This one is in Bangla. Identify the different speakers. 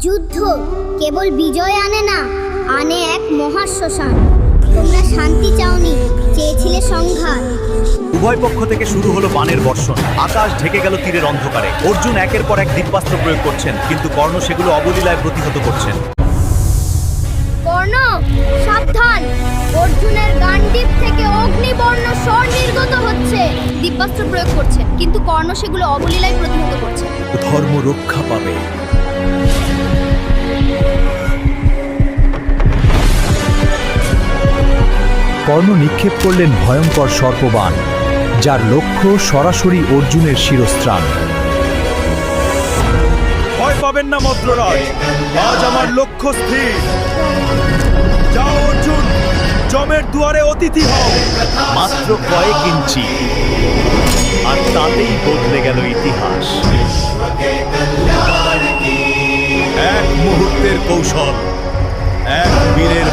Speaker 1: যুদ্ধ কেবল বিজয় আনে না, আনে এক মহাশ্মশান। তোমরা শান্তি চাওনি, চেয়েছিলে সংঘাত।
Speaker 2: উভয় পক্ষ থেকে শুরু হলো বাণের বর্ষণ। আকাশ ঢেকে গেল তীরের অন্ধকারে। অর্জুন একের পর এক দিব্যাস্ত্র প্রয়োগ করছেন, কিন্তু কর্ণ সেগুলো অবলীলায় প্রতিহত করছেন।
Speaker 1: কর্ণ, সাবধান! অর্জুনের গান্ডীব থেকে অগ্নিবর্ণ স্বর নির্গত হচ্ছে। দিব্যাস্ত্র প্রয়োগ করছেন, কিন্তু কর্ণ সেগুলো অবলীলায় প্রতিহত করছে।
Speaker 2: ধর্ম রক্ষা পাবে।
Speaker 3: কর্ণ নিক্ষেপ করলেন ভয়ঙ্কর সর্পবাণ, যার লক্ষ্য সরাসরি অর্জুনের শিরস্ত্রাণ।
Speaker 2: ভয় পাবেন না মদ্ররাজ, আজ আমার লক্ষ্য স্থির। যাও অর্জুন, যমের দুয়ারে অতিথি হও। মাত্র কয়েক ইঞ্চি, আর তাতেই বদলে গেল ইতিহাস। এক মুহূর্তের কৌশল, এক বীরের